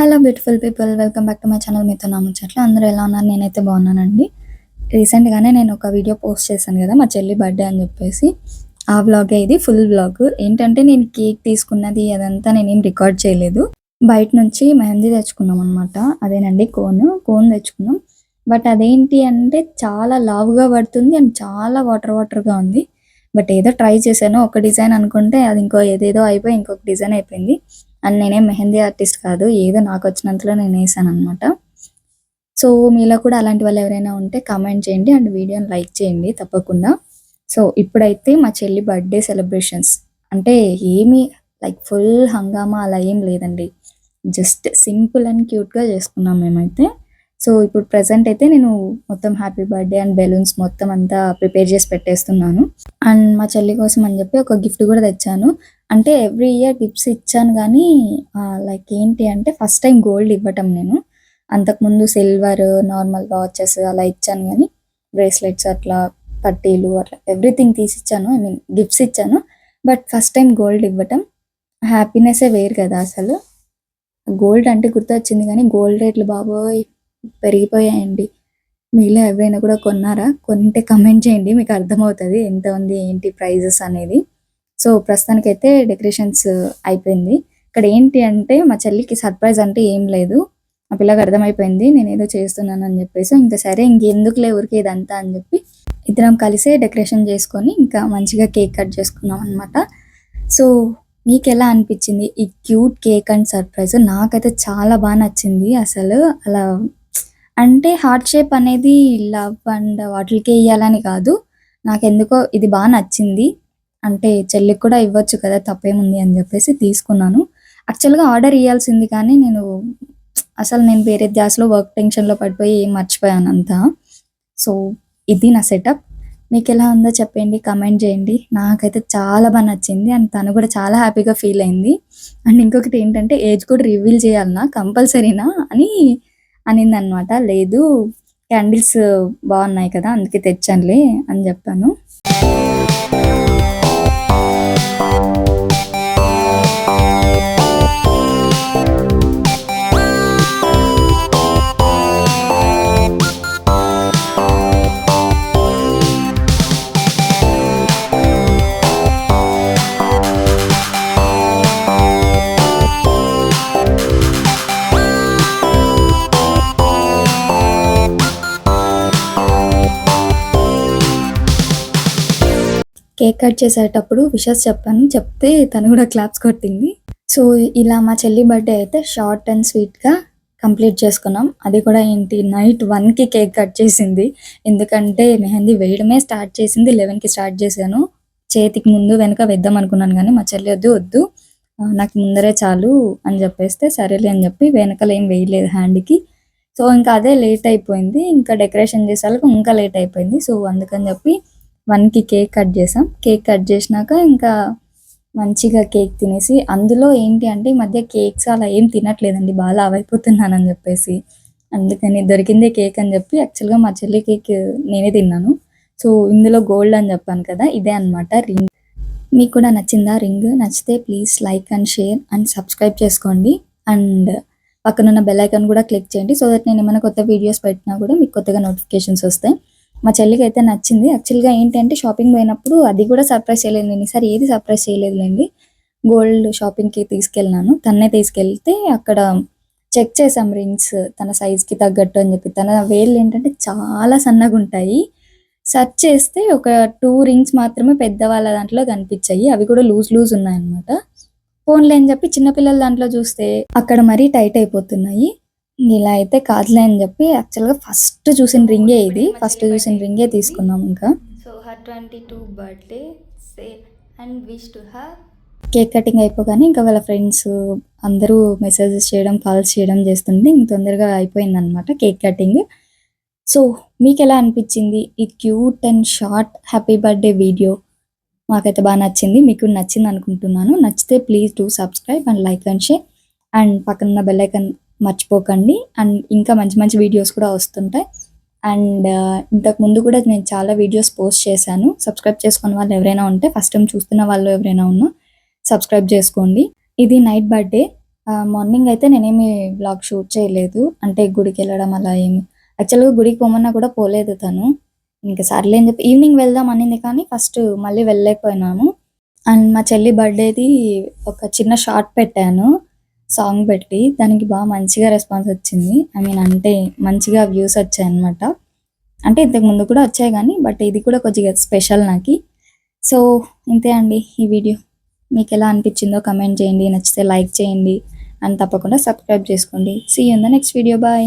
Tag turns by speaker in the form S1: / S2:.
S1: Hello beautiful people, welcome back to my channel. మీతో నా ముచ్చట్లు. అందరూ ఎలా ఉన్నారు? నేనైతే బాగున్నానండి. రీసెంట్గానే నేను ఒక వీడియో పోస్ట్ చేశాను కదా, మా చెల్లి బర్త్డే అని చెప్పేసి. ఆ వ్లాగే ఇది, ఫుల్ వ్లాగ్. ఏంటంటే నేను కేక్ తీసుకున్నది అదంతా నేనేం రికార్డ్ చేయలేదు. బయట నుంచి మెహందీ తెచ్చుకున్నాం అనమాట. అదేనండి కోన్ తెచ్చుకున్నాం. బట్ అదేంటి అంటే చాలా లావుగా పడుతుంది అండ్ చాలా వాటర్ వాటర్గా ఉంది. బట్ ఏదో ట్రై చేశాను. ఒక డిజైన్ అనుకుంటే అది ఏదేదో అయిపోయి ఇంకొక డిజైన్ అయిపోయింది. అండ్ నేనేం మెహందీ ఆర్టిస్ట్ కాదు, ఏదో నాకు వచ్చినంతలో నేను వేసాను అనమాట. సో మీలో కూడా అలాంటి వాళ్ళు ఎవరైనా ఉంటే కామెంట్ చేయండి అండ్ వీడియోని లైక్ చేయండి తప్పకుండా. సో ఇప్పుడైతే మా చెల్లి బర్త్డే సెలబ్రేషన్స్ అంటే ఏమీ లైక్ ఫుల్ హంగామా అలా ఏం లేదండి. జస్ట్ సింపుల్ అండ్ క్యూట్గా చేసుకున్నాం మేమైతే. సో ఇప్పుడు ప్రెజెంట్ అయితే నేను మొత్తం హ్యాపీ బర్త్డే అండ్ బెలూన్స్ మొత్తం అంతా ప్రిపేర్ చేసి పెట్టేస్తున్నాను. అండ్ మా చెల్లి కోసం అని చెప్పి ఒక గిఫ్ట్ కూడా తెచ్చాను. అంటే ఎవ్రీ ఇయర్ గిఫ్ట్స్ ఇచ్చాను కానీ లైక్ ఏంటి అంటే ఫస్ట్ టైం గోల్డ్ ఇవ్వటం నేను. అంతకుముందు సిల్వర్, నార్మల్ వాచెస్ అలా ఇచ్చాను కానీ బ్రేస్లెట్స్ అట్లా, పట్టీలు అట్లా ఎవ్రీథింగ్ తీసి ఇచ్చాను. ఐ మీన్ గిఫ్ట్స్ ఇచ్చాను. బట్ ఫస్ట్ టైం గోల్డ్ ఇవ్వటం హ్యాపీనెస్సే వేరు కదా అసలు. గోల్డ్ అంటే గుర్తొచ్చింది కానీ గోల్డ్ రేట్లు బాబోయ్ పెరిగిపోయాయండి. మీలో ఎవరైనా కూడా కొన్నారా? కొంటే కమెంట్ చేయండి, మీకు అర్థమవుతుంది ఎంత ఉంది ఏంటి ప్రైజెస్ అనేది. సో ప్రస్తుతానికైతే డెకరేషన్స్ అయిపోయింది. ఇక్కడ ఏంటి అంటే మా చెల్లికి సర్ప్రైజ్ అంటే ఏం లేదు. ఆ పిల్లకి అర్థమైపోయింది నేను ఏదో చేస్తున్నాను అని చెప్పేసి. ఇంకా సరే ఇంకెందుకులే ఊరికే ఇదంతా అని చెప్పి ఇద్దరం కలిసే డెకరేషన్ చేసుకొని ఇంకా మంచిగా కేక్ కట్ చేసుకున్నాం అనమాట. సో మీకు ఎలా అనిపించింది ఈ క్యూట్ కేక్ అండ్ సర్ప్రైజ్? నాకైతే చాలా బాగా నచ్చింది అసలు. అలా అంటే హార్ట్ షేప్ అనేది లవ్ అండ్ వాటికే ఇవ్వాలని కాదు, నాకెందుకో ఇది బాగా నచ్చింది. అంటే చెల్లికి కూడా ఇవ్వచ్చు కదా, తప్పేముంది అని చెప్పేసి తీసుకున్నాను. యాక్చువల్గా ఆర్డర్ ఇవ్వాల్సింది కానీ నేను వేరే ధ్యాసలో వర్క్ టెన్షన్లో పడిపోయి మర్చిపోయాను అంతా. సో ఇది నా సెటప్. మీకు ఎలా ఉందో చెప్పండి, కమెంట్ చేయండి. నాకైతే చాలా బాగా నచ్చింది అండ్ తను కూడా చాలా హ్యాపీగా ఫీల్ అయింది. అండ్ ఇంకొకటి ఏంటంటే ఏజ్ కూడా రివీల్ చేయాలన్నా కంపల్సరీనా అని అనిందనమాట. లేదు క్యాండిల్స్ బాగున్నాయి కదా అందుకే తెచ్చానులే అని చెప్పాను. కేక్ కట్ చేసేటప్పుడు విషెస్ చెప్పాను, చెప్తే తను కూడా క్లాప్స్ కొట్టింది. సో ఇలా మా చెల్లి బర్త్డే అయితే షార్ట్ అండ్ స్వీట్గా కంప్లీట్ చేసుకున్నాం. అది కూడా ఏంటి నైట్ 1కి కేక్ కట్ చేసింది. ఎందుకంటే మెహందీ వేయడమే స్టార్ట్ చేసింది 11కి స్టార్ట్ చేశాను. చేతికి ముందు వెనక వేద్దాం అనుకున్నాను కానీ మా చెల్లి వద్దు నాకు ముందరే చాలు అని చెప్పేస్తే సరేలే అని చెప్పి వెనకలు ఏం వేయలేదు హ్యాండ్కి. సో ఇంకా అదే లేట్ అయిపోయింది. ఇంకా డెకరేషన్ చేసేందుకు ఇంకా లేట్ అయిపోయింది. సో అందుకని చెప్పి 1కి కేక్ కట్ చేసాం. కేక్ కట్ చేసినాక ఇంకా మంచిగా కేక్ తినేసి, అందులో ఏంటి అంటే ఈ మధ్య కేక్స్ అలా ఏం తినట్లేదండి, బాగా లావు అయిపోతున్నానని చెప్పేసి. అందుకని దొరికిందే కేక్ అని చెప్పి యాక్చువల్గా మా చెల్లి కేక్ నేనే తిన్నాను. సో ఇందులో గోల్డ్ అని చెప్పాను కదా, ఇదే అనమాట రింగ్. మీకు కూడా నచ్చిందా రింగ్? నచ్చితే please like and share and subscribe చేసుకోండి. అండ్ పక్కనున్న బెల్ ఐకాన్ కూడా క్లిక్ చేయండి సో దట్ నేను ఏమైనా కొత్త వీడియోస్ పెట్టినా కూడా మీకు కొత్తగా నోటిఫికేషన్స్ వస్తాయి. మా చెల్లికి అయితే నచ్చింది. యాక్చువల్గా ఏంటంటే షాపింగ్ పోయినప్పుడు అది కూడా సర్ప్రైజ్ చేయలేదు నేను ఈసారి, ఏది సర్ప్రైజ్ చేయలేదులేండి. గోల్డ్ షాపింగ్కి తీసుకెళ్ళినాను, తన్నే తీసుకెళ్తే అక్కడ చెక్ చేసాం రింగ్స్ తన సైజ్కి తగ్గట్టు అని చెప్పి. తన వేళ్ళు ఏంటంటే చాలా సన్నగా ఉంటాయి. సెర్చ్ చేస్తే ఒక 2 రింగ్స్ మాత్రమే పెద్దవాళ్ళ దాంట్లో కనిపించాయి, అవి కూడా లూజ్ ఉన్నాయన్నమాట. ఫోన్లే అని చెప్పి చిన్నపిల్లల దాంట్లో చూస్తే అక్కడ మరీ టైట్ అయిపోతున్నాయి. ఇలా అయితే కాదులే అని చెప్పి యాక్చువల్గా ఫస్ట్ చూసిన రింగే తీసుకున్నాం. ఇంకా so her 22 birthday say and wish to her. Cake cutting అయిపోగానే ఇంకా వాళ్ళ ఫ్రెండ్స్ అందరూ మెసేజెస్ చేయడం, కాల్స్ చేయడం చేస్తుంటే ఇంక తొందరగా అయిపోయిందనమాట కేక్ కటింగ్. సో మీకు ఎలా అనిపించింది ఈ cute and short happy birthday video? మాకైతే బాగా నచ్చింది, మీకు నచ్చింది అనుకుంటున్నాను. నచ్చితే please do subscribe and like and share and పక్కన బెల్ ఐకాన్ మర్చిపోకండి. అండ్ ఇంకా మంచి మంచి వీడియోస్ కూడా వస్తుంటాయి. అండ్ ఇంతకు ముందు కూడా నేను చాలా వీడియోస్ పోస్ట్ చేశాను. సబ్స్క్రైబ్ చేసుకున్న వాళ్ళు ఎవరైనా ఉంటే, ఫస్ట్ టైం చూస్తున్న వాళ్ళు ఎవరైనా ఉన్నా సబ్స్క్రైబ్ చేసుకోండి. ఇది నైట్ బర్త్డే, మార్నింగ్ అయితే నేనేమి వ్లాగ్ షూట్ చేయలేదు. అంటే గుడికెళ్ళడం అలా ఏమి యాక్చువల్‌గా గుడికి పొమ్మన్నా కూడా పోలేదు తను. ఇంక సర్లే అని చెప్పి ఈవినింగ్ వెళ్దాం అనింది కానీ ఫస్ట్ మళ్ళీ వెళ్ళలేకపోయినాను. అండ్ మా చెల్లి బర్త్‌డేది ఒక చిన్న షార్ట్ పెట్టాను. సాంగ్ పెట్టి దానికి మంచిగా రెస్పాన్స్ వచ్చింది. ఐ మీన్ అంటే మంచిగా వ్యూస్ వచ్చాయన్నమాట. అంటే ఇంతకు ముందు కూడా వచ్చాయి గానీ బట్ ఇది కూడా కొద్దిగా స్పెషల్ నాకి. సో ఇంతే అండి ఈ వీడియో. మీకెలా అనిపించిందో కమెంట్ చేయండి. నచ్చితే లైక్ చేయండి. అండ్ తప్పకుండా సబ్స్క్రైబ్ చేసుకోండి. See you in the next video. Bye.